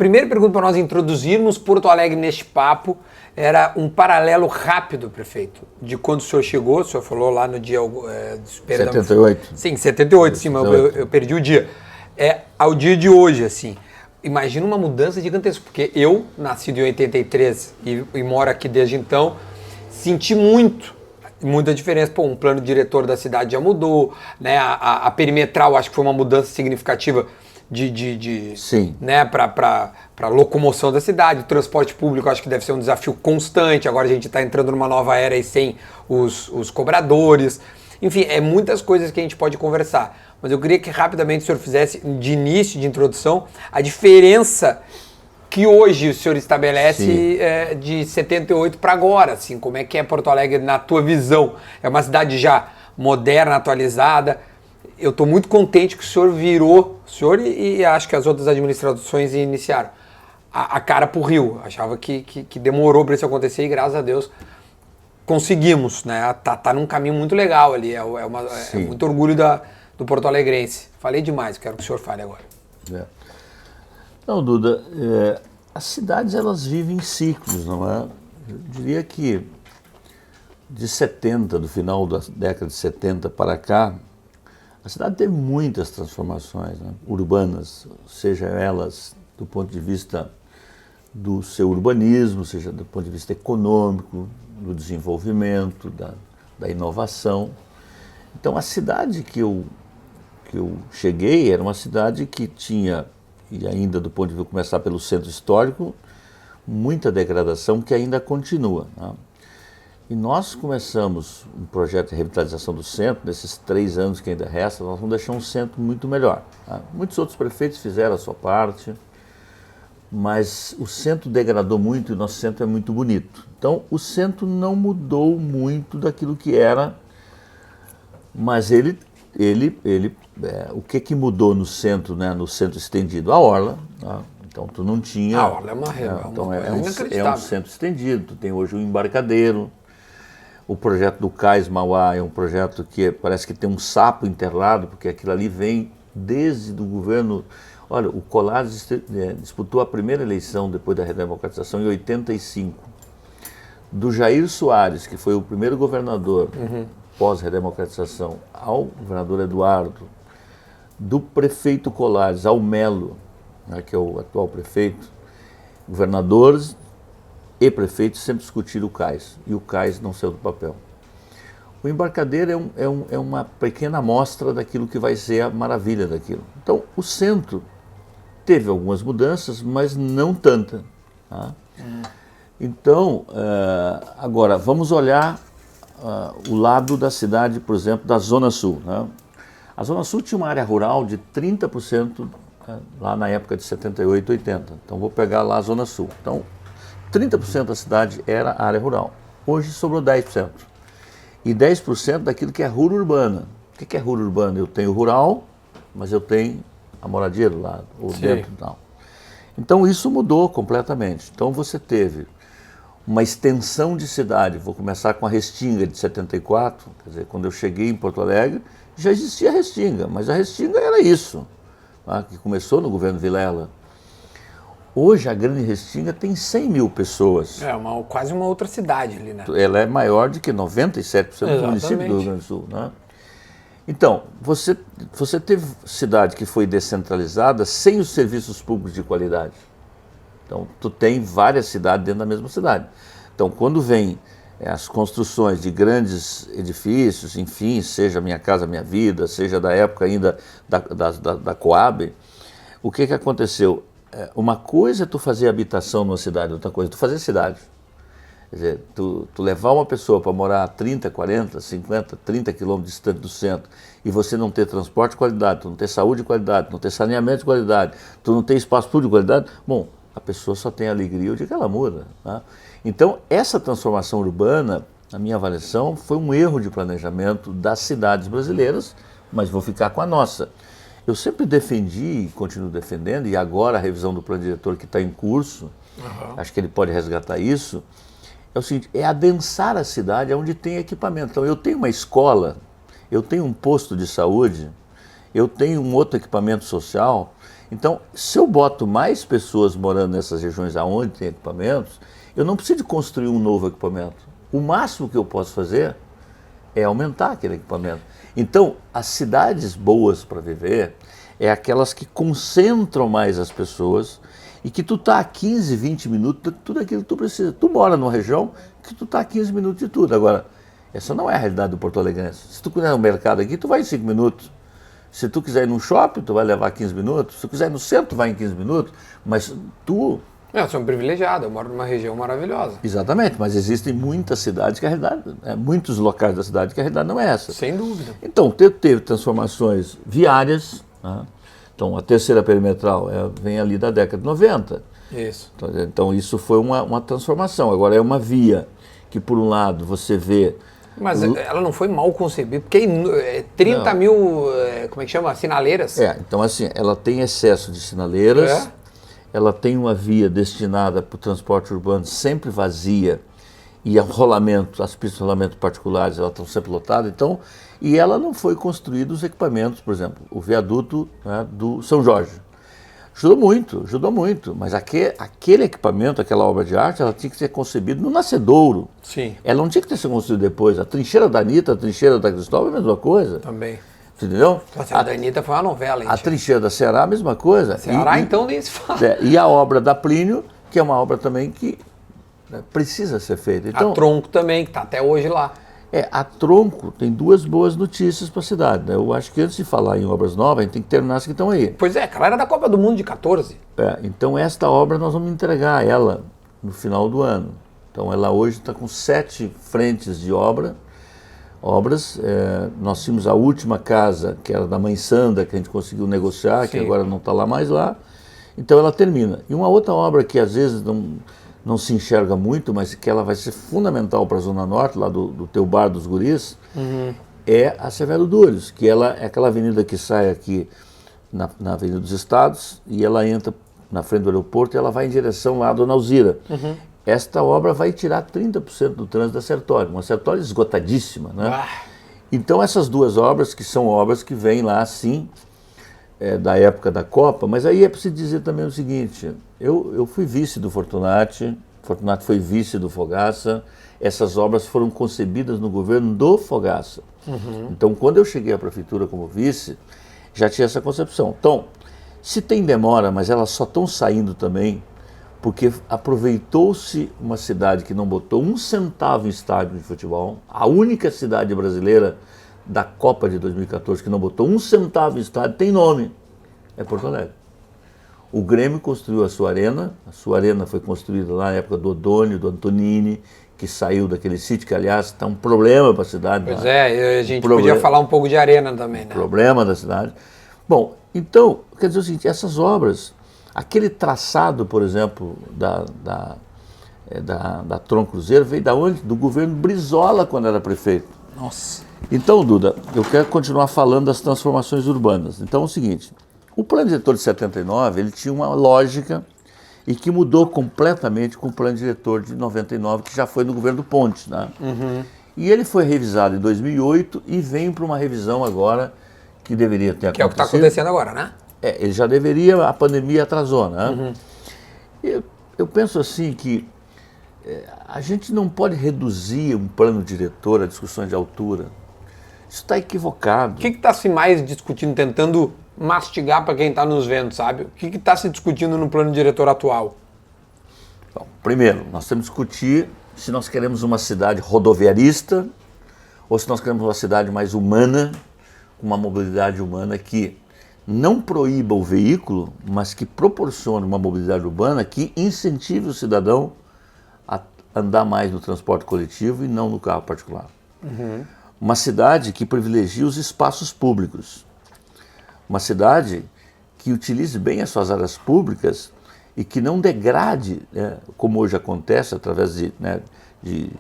primeira pergunta para nós introduzirmos Porto Alegre neste papo era um paralelo rápido, prefeito, de quando o senhor chegou, o senhor falou lá no dia... 78. Sim, 78, sim, mas eu perdi o dia. Ao dia de hoje, assim, imagina uma mudança gigantesca, porque eu, nascido em 83 e moro aqui desde então, senti muita diferença. Pô, um plano diretor da cidade já mudou, né? A perimetral acho que foi uma mudança significativa Sim. Né, para locomoção da cidade. O transporte público acho que deve ser um desafio constante. Agora a gente está entrando numa nova era e sem os cobradores. Enfim, muitas coisas que a gente pode conversar. Mas eu queria que rapidamente o senhor fizesse, de início, de introdução, a diferença que hoje o senhor estabelece de 78 para agora. Assim, como é que é Porto Alegre na tua visão? É uma cidade já moderna, atualizada. Eu estou muito contente que o senhor virou, o senhor e acho que as outras administrações iniciaram, a cara para o Rio. Achava que demorou para isso acontecer e graças a Deus conseguimos, né? Tá num caminho muito legal ali, é muito orgulho do Porto Alegrense. Falei demais, quero que o senhor fale agora. Não, Duda, as cidades elas vivem em ciclos, não é? Eu diria que de 70, do final da década de 70 para cá, a cidade teve muitas transformações, né, urbanas, seja elas do ponto de vista do seu urbanismo, seja do ponto de vista econômico, do desenvolvimento, da inovação. Então a cidade que eu cheguei era uma cidade que tinha, e ainda do ponto de vista começar pelo centro histórico, muita degradação que ainda continua, né? E nós começamos um projeto de revitalização do centro, nesses 3 anos que ainda restam, nós vamos deixar um centro muito melhor, tá? Muitos outros prefeitos fizeram a sua parte, mas o centro degradou muito e o nosso centro é muito bonito. Então o centro não mudou muito daquilo que era, mas o que mudou no centro, né, no centro estendido? A orla, tá? Então tu não tinha... A orla é um centro estendido, tu tem hoje um embarcadeiro. O projeto do Cais Mauá é um projeto que parece que tem um sapo enterrado, porque aquilo ali vem desde o governo... Olha, o Colares disputou a primeira eleição depois da redemocratização em 85. Do Jair Soares, que foi o primeiro governador pós-redemocratização, ao governador Eduardo, do prefeito Colares ao Melo, né, que é o atual prefeito, governadores e prefeitos sempre discutiram o cais, e o cais não saiu do papel. O embarcadeiro é uma pequena amostra daquilo que vai ser a maravilha daquilo. Então, o centro teve algumas mudanças, mas não tanta, tá? Então, agora, vamos olhar o lado da cidade, por exemplo, da Zona Sul, né? A Zona Sul tinha uma área rural de 30%, lá na época de 78, 80. Então, vou pegar lá a Zona Sul. Então, 30% da cidade era área rural. Hoje sobrou 10%. E 10% daquilo que é rua urbana. O que é rua urbana? Eu tenho rural, mas eu tenho a moradia do lado, ou dentro e tal. Então isso mudou completamente. Então você teve uma extensão de cidade. Vou começar com a Restinga de 74. Quer dizer, quando eu cheguei em Porto Alegre, já existia a Restinga, mas a Restinga era isso, tá? Que começou no governo Vilela. Hoje a Grande Restinga tem 100 mil pessoas. Quase uma outra cidade ali, né? Ela é maior do que 97% do município do Rio Grande do Sul, né? Então, você teve cidade que foi descentralizada sem os serviços públicos de qualidade. Então, tu tem várias cidades dentro da mesma cidade. Então, quando vem as construções de grandes edifícios, enfim, seja Minha Casa Minha Vida, seja da época ainda da Coab, o que aconteceu? Uma coisa é tu fazer habitação numa cidade, outra coisa é tu fazer cidade. Quer dizer, tu levar uma pessoa para morar a 30, 40, 50, 30 quilômetros distante do centro e você não ter transporte de qualidade, tu não ter saúde de qualidade, tu não ter saneamento de qualidade, tu não ter espaço público de qualidade, bom, a pessoa só tem alegria o dia que ela muda, tá? Então, essa transformação urbana, na minha avaliação, foi um erro de planejamento das cidades brasileiras, mas vou ficar com a nossa. Eu sempre defendi e continuo defendendo, e agora a revisão do plano diretor que está em curso, acho que ele pode resgatar isso, é o seguinte, é adensar a cidade onde tem equipamento. Então eu tenho uma escola, eu tenho um posto de saúde, eu tenho um outro equipamento social, Então, se eu boto mais pessoas morando nessas regiões aonde tem equipamentos, eu não preciso de construir um novo equipamento. O máximo que eu posso fazer é aumentar aquele equipamento. Então, as cidades boas para viver é aquelas que concentram mais as pessoas e que tu tá a 15, 20 minutos de tudo aquilo que tu precisa. Tu mora numa região que tu tá a 15 minutos de tudo. Agora, essa não é a realidade do Porto Alegrense. Se tu quiser no mercado aqui, tu vai em 5 minutos. Se tu quiser ir num shopping, tu vai levar 15 minutos. Se tu quiser ir no centro, tu vai em 15 minutos. Mas tu... Eu sou um privilegiado, eu moro numa região maravilhosa. Exatamente, mas existem muitas cidades que a realidade, muitos locais da cidade que a realidade não é essa. Sem dúvida. Então, teve transformações viárias, né? Então a terceira perimetral vem ali da década de 90. Isso. Então isso foi uma transformação. Agora é uma via que, por um lado, você vê... Mas ela não foi mal concebida, porque 30 mil, como é que chama, sinaleiras. Então assim, ela tem excesso de sinaleiras, ela tem uma via destinada para o transporte urbano sempre vazia, e as pistas de rolamento particulares, elas estão sempre lotadas, então, e ela não foi construída os equipamentos, por exemplo, o viaduto, do São Jorge. Ajudou muito, mas aquele equipamento, aquela obra de arte, ela tinha que ser concebida no nascedouro. Sim. Ela não tinha que ter sido construída depois. A trincheira da Anitta, a trincheira da Cristóvão é a mesma coisa. Também. Entendeu? A da Anitta foi uma novela, hein? A trincheira da Ceará, a mesma coisa. Ceará, então, nem se fala. E a obra da Plínio, que é uma obra também que precisa ser feita. Então, a Tronco também, que está até hoje lá. A Tronco tem duas boas notícias para a cidade, né? Eu acho que antes de falar em obras novas, a gente tem que terminar as que estão aí. Pois é, aquela era da Copa do Mundo de 14. Então esta obra nós vamos entregar ela no final do ano. Então ela hoje está com 7 frentes de obras. Nós tínhamos a última casa, que era da Mãe Sandra, que a gente conseguiu negociar, que agora não está lá mais lá. Então ela termina. E uma outra obra que às vezes não se enxerga muito, mas que ela vai ser fundamental para a Zona Norte, lá do teu bar dos guris, é a Severo Dores, que ela é aquela avenida que sai aqui na Avenida dos Estados, e ela entra na frente do aeroporto e ela vai em direção lá à Dona Alzira. Esta obra vai tirar 30% do trânsito da Sertório, uma Sertório esgotadíssima, né? Então essas duas obras, que são obras que vêm lá, sim, da época da Copa, mas aí é preciso dizer também o seguinte, eu fui vice do Fortunati foi vice do Fogaça, essas obras foram concebidas no governo do Fogaça. Então, quando eu cheguei à prefeitura como vice, já tinha essa concepção. Então, se tem demora, mas elas só estão saindo também, porque aproveitou-se uma cidade que não botou um centavo em estádio de futebol, a única cidade brasileira da Copa de 2014 que não botou um centavo em estádio, tem nome, é Porto Alegre. O Grêmio construiu a sua arena foi construída lá na época do Odônio, do Antonini, que saiu daquele sítio, que aliás está um problema para a cidade. Pois a gente podia falar um pouco de arena também, né? Problema da cidade. Bom, então, quer dizer o seguinte, essas obras, aquele traçado, por exemplo, da Tronco Cruzeiro, veio da onde? Do governo Brizola, quando era prefeito. Nossa. Então, Duda, eu quero continuar falando das transformações urbanas. Então é o seguinte, o plano diretor de 79, ele tinha uma lógica e que mudou completamente com o plano diretor de 99, que já foi no governo do Pontes, né? E ele foi revisado em 2008 e vem para uma revisão agora que deveria ter acontecido. Que é o que está acontecendo agora, né? Ele já deveria, a pandemia atrasou, né? Eu penso assim que a gente não pode reduzir um plano diretor a discussões de altura. Isso está equivocado. O que está se mais discutindo, tentando mastigar para quem está nos vendo, sabe? O que está se discutindo no plano diretor atual? Bom, primeiro, nós temos que discutir se nós queremos uma cidade rodoviarista ou se nós queremos uma cidade mais humana, com uma mobilidade humana que não proíba o veículo, mas que proporcione uma mobilidade urbana que incentive o cidadão a andar mais no transporte coletivo e não no carro particular. Uma cidade que privilegie os espaços públicos. Uma cidade que utilize bem as suas áreas públicas e que não degrade, como hoje acontece, através de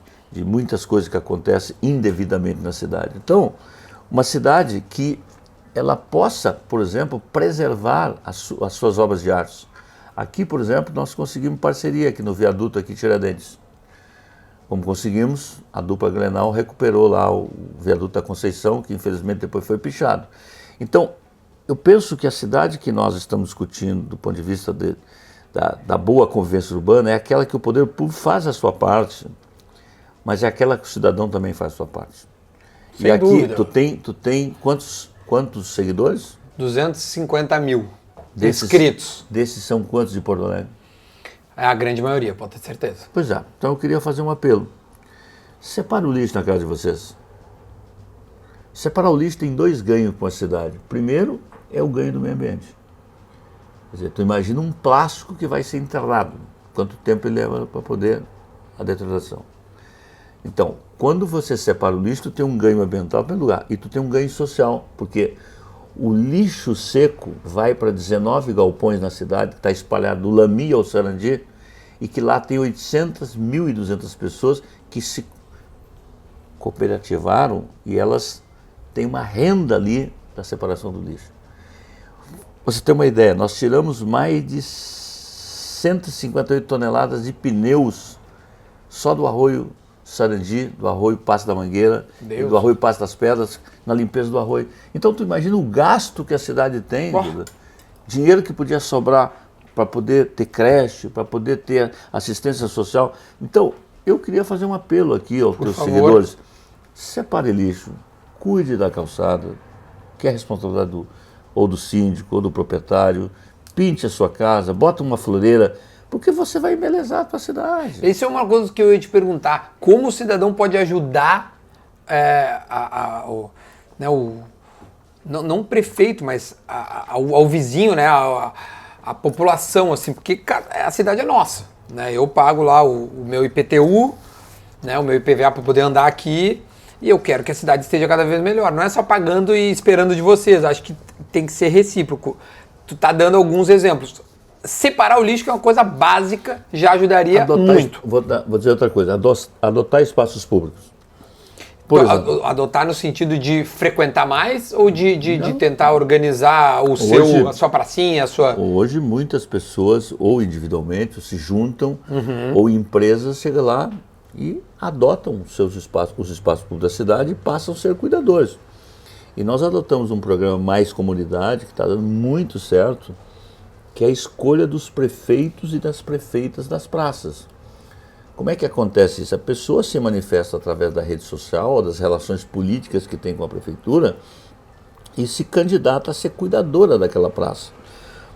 muitas coisas que acontecem indevidamente na cidade. Então, uma cidade que ela possa, por exemplo, preservar as suas obras de arte. Aqui, por exemplo, nós conseguimos parceria aqui no viaduto aqui Tiradentes. Como conseguimos, a dupla Glenal recuperou lá o viaduto da Conceição, que infelizmente depois foi pichado. Então, eu penso que a cidade que nós estamos discutindo, do ponto de vista da boa convivência urbana, é aquela que o poder público faz a sua parte, mas é aquela que o cidadão também faz a sua parte. Sem e aqui dúvida. tu tem quantos seguidores? 250 mil inscritos. Desses são quantos de Porto Alegre? É a grande maioria, pode ter certeza. Pois é, então eu queria fazer um apelo. Separa o lixo na casa de vocês. Separar o lixo tem 2 ganhos com a cidade. Primeiro é o ganho do meio ambiente. Quer dizer, tu imagina um plástico que vai ser enterrado. Quanto tempo ele leva para poder a deterioração. Então, quando você separa o lixo, tu tem um ganho ambiental em primeiro lugar. E tu tem um ganho social, porque o lixo seco vai para 19 galpões na cidade, que está espalhado do Lami ao Sarandi, e que lá tem 1.200 pessoas que se cooperativaram e elas têm uma renda ali da separação do lixo. Você tem uma ideia, nós tiramos mais de 158 toneladas de pneus só do arroio Sarandi, do arroio Passo da Mangueira, e do arroio Passo das Pedras, na limpeza do arroio. Então tu imagina o gasto que a cidade tem, dinheiro que podia sobrar para poder ter creche, para poder ter assistência social. Então, eu queria fazer um apelo aqui aos teus seguidores. Separe lixo, cuide da calçada, que é a responsabilidade ou do síndico, ou do proprietário, pinte a sua casa, bota uma floreira, porque você vai embelezar a tua cidade. Isso é uma coisa que eu ia te perguntar. Como o cidadão pode ajudar não o prefeito, mas ao vizinho, né, a população, assim, porque a cidade é nossa. Né? Eu pago lá o meu IPTU, né, o meu IPVA para poder andar aqui, e eu quero que a cidade esteja cada vez melhor. Não é só pagando e esperando de vocês. Acho que tem que ser recíproco. Tu tá dando alguns exemplos. Separar o lixo, que é uma coisa básica, já ajudaria muito. Vou dizer outra coisa, adotar espaços públicos. Por exemplo, adotar no sentido de frequentar mais ou de tentar organizar a sua pracinha, a sua... Hoje muitas pessoas, ou individualmente, se juntam, ou empresas chegam lá e adotam os espaços públicos da cidade e passam a ser cuidadores. E nós adotamos um programa Mais Comunidade, que está dando muito certo, que é a escolha dos prefeitos e das prefeitas das praças. Como é que acontece isso? A pessoa se manifesta através da rede social ou das relações políticas que tem com a prefeitura e se candidata a ser cuidadora daquela praça.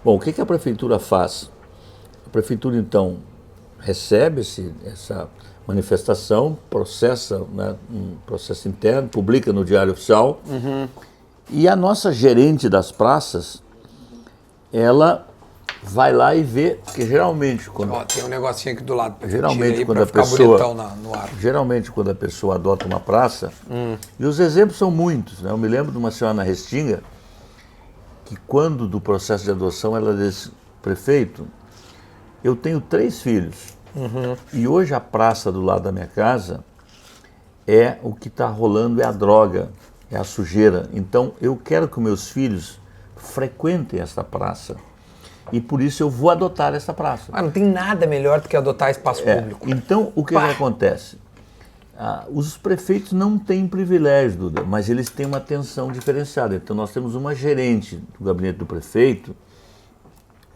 Bom, o que a prefeitura faz? A prefeitura, então, recebe essa manifestação, processa, né, um processo interno, publica no Diário Oficial, e a nossa gerente das praças, ela vai lá e vê que geralmente tem um negocinho aqui do lado para geralmente quando a pessoa adota uma praça, e os exemplos são muitos, né? Eu me lembro de uma senhora na Restinga que quando do processo de adoção ela disse: prefeito, eu tenho 3 filhos e hoje a praça do lado da minha casa é o que está rolando, é a droga, é a sujeira, então eu quero que meus filhos frequentem essa praça. E por isso eu vou adotar essa praça. Não tem nada melhor do que adotar espaço público. Então, o que acontece? Os prefeitos não têm privilégio, Duda, mas eles têm uma atenção diferenciada. Então, nós temos uma gerente do gabinete do prefeito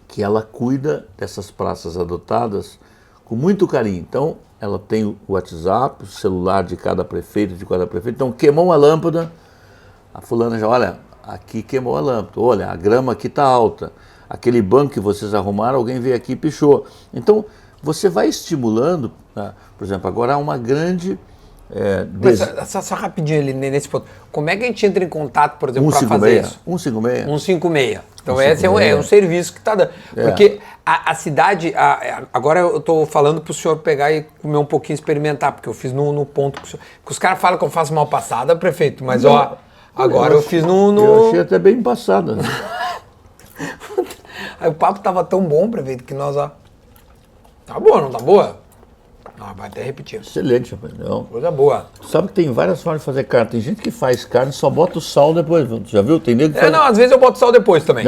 que ela cuida dessas praças adotadas com muito carinho. Então, ela tem o WhatsApp, o celular de cada prefeito, Então, queimou uma lâmpada, a fulana já, olha, aqui queimou a lâmpada, olha, a grama aqui está alta. Aquele banco que vocês arrumaram, alguém veio aqui e pichou. Então, você vai estimulando, né? Por exemplo, agora há uma grande... Só rapidinho ali nesse ponto. Como é que a gente entra em contato, por exemplo, para fazer isso? 156. 156. Então, esse é um serviço que está dando. Porque a cidade... agora eu estou falando para o senhor pegar e comer um pouquinho, experimentar, porque eu fiz no ponto... Que os caras falam que eu faço mal passada, prefeito, mas agora eu fiz no... Eu achei até bem passada. Aí o papo tava tão bom, prefeito, que nós, tá boa, não tá boa? Não, vai até repetir. Excelente, rapaz. Não. Coisa boa. Tu sabe que tem várias formas de fazer carne. Tem gente que faz carne e só bota o sal depois. Tu já viu? Tem nego que faz... Não, às vezes eu boto sal depois também.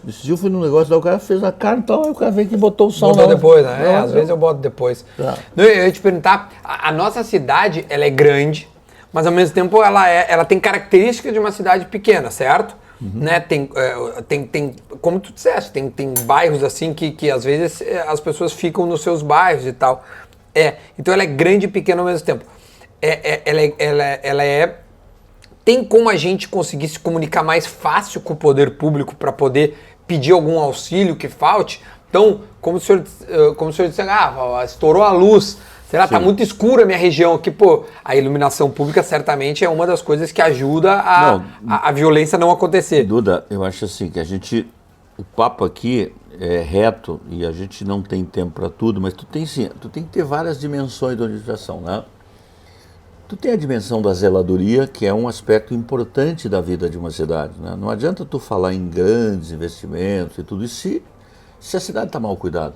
Esse dia eu fui num negócio, o cara fez a carne e tal, aí o cara veio que botou o sal. Botou depois, né? Às vezes eu boto depois. Eu ia te perguntar, a nossa cidade, ela é grande, mas ao mesmo tempo ela tem características de uma cidade pequena, certo? né? Tem, como tu disseste, tem bairros assim que às vezes as pessoas ficam nos seus bairros e tal. Então ela é grande e pequena ao mesmo tempo. Tem como a gente conseguir se comunicar mais fácil com o poder público para poder pedir algum auxílio que falte? Então, como o senhor disse, estourou a luz, será que está muito escura a minha região aqui? Pô, a iluminação pública certamente é uma das coisas que ajuda a violência não acontecer. Duda, eu acho assim que o papo aqui é reto e a gente não tem tempo para tudo, mas tu tem que ter várias dimensões da organização, né? Tu tem a dimensão da zeladoria, que é um aspecto importante da vida de uma cidade, né? Não adianta tu falar em grandes investimentos e tudo isso se a cidade está mal cuidada.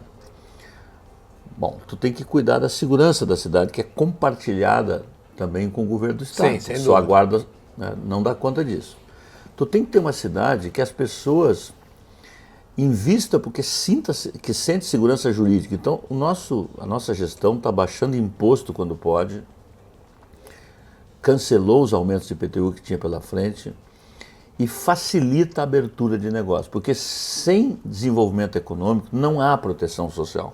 Bom, tu tem que cuidar da segurança da cidade, que é compartilhada também com o governo do Estado. Sim, sem Só a dúvida. guarda, né, não dá conta disso. Tu tem que ter uma cidade que as pessoas invistam porque sente segurança jurídica. Então, a nossa gestão está baixando imposto quando pode, cancelou os aumentos de IPTU que tinha pela frente e facilita a abertura de negócio, porque sem desenvolvimento econômico não há proteção social.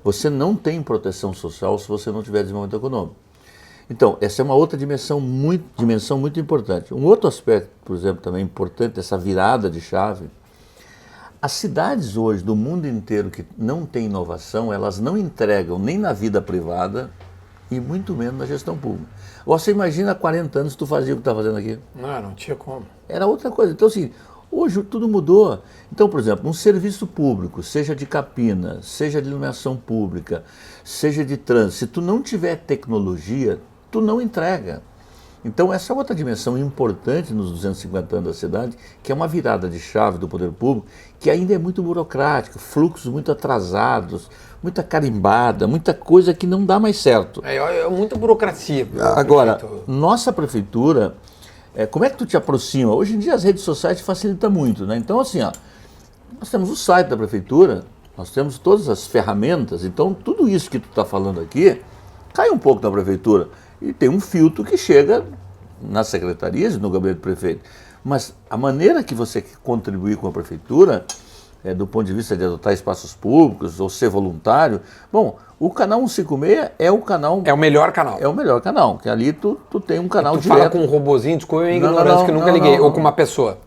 Você não tem proteção social se você não tiver desenvolvimento econômico. Então, essa é uma outra dimensão muito importante. Um outro aspecto, por exemplo, também importante dessa virada de chave, as cidades hoje do mundo inteiro que não têm inovação, elas não entregam nem na vida privada e muito menos na gestão pública. Você imagina há 40 anos tu fazia o que está fazendo aqui? Não tinha como. Era outra coisa. Então, assim, hoje tudo mudou. Então, por exemplo, um serviço público, seja de capina, seja de iluminação pública, seja de trânsito, se tu não tiver tecnologia, tu não entrega. Então, essa é outra dimensão importante nos 250 anos da cidade, que é uma virada de chave do poder público, que ainda é muito burocrática, fluxos muito atrasados, muita carimbada, muita coisa que não dá mais certo. É muita burocracia. Agora, nossa prefeitura, como é que tu te aproxima? Hoje em dia as redes sociais facilitam muito, né? Então, assim, nós temos o site da prefeitura, nós temos todas as ferramentas, então tudo isso que tu está falando aqui cai um pouco na prefeitura. E tem um filtro que chega nas secretarias e no gabinete do prefeito. Mas a maneira que você quer contribuir com a prefeitura, do ponto de vista de adotar espaços públicos ou ser voluntário, bom, o canal 156 é o canal... É o melhor canal. É o melhor canal, que ali tu tem um canal direto. Tu fala com um robozinho, desculpa a minha ignorância que nunca liguei, ou com uma pessoa.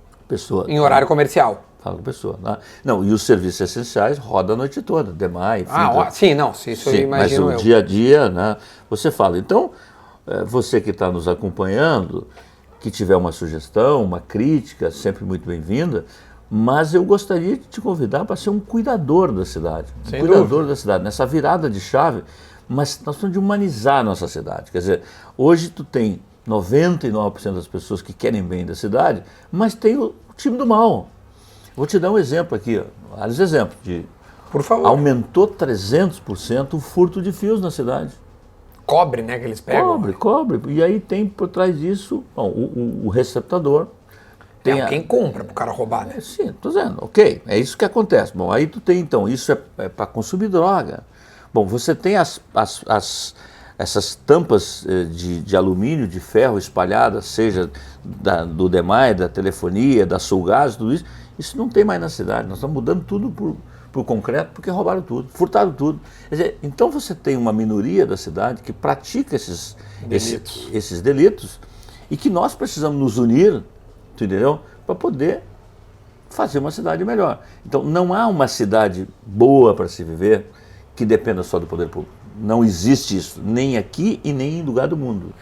Em horário comercial. Fala com pessoa. Né? Não, e os serviços essenciais rodam a noite toda, DEMAI, enfim. Isso eu imagino. Mas o dia a dia, né, você fala. Então, você que está nos acompanhando, que tiver uma sugestão, uma crítica, sempre muito bem-vinda, mas eu gostaria de te convidar para ser um cuidador da cidade. Sem dúvida. Da cidade, nessa virada de chave, mas nós temos de humanizar a nossa cidade. Quer dizer, hoje tu tem 99% das pessoas que querem bem da cidade, mas tem o time do mal. Vou te dar um exemplo aqui, vários exemplos. Por favor. Aumentou 300% o furto de fios na cidade. Cobre, né, que eles pegam. Cobre. E aí tem por trás disso, bom, o receptador. Tem quem compra para o cara roubar, né? Sim, estou dizendo, ok, é isso que acontece. Bom, aí tu tem, então, isso é para consumir droga. Bom, você tem essas tampas de alumínio, de ferro espalhadas, seja do DEMAI, da telefonia, da Sulgás, tudo isso. Isso não tem mais na cidade. Nós estamos mudando tudo por concreto porque roubaram tudo, furtaram tudo. Quer dizer, então você tem uma minoria da cidade que pratica esses delitos e que nós precisamos nos unir, tu entendeu? Para poder fazer uma cidade melhor. Então não há uma cidade boa para se viver que dependa só do poder público. Não existe isso, nem aqui e nem em lugar do mundo.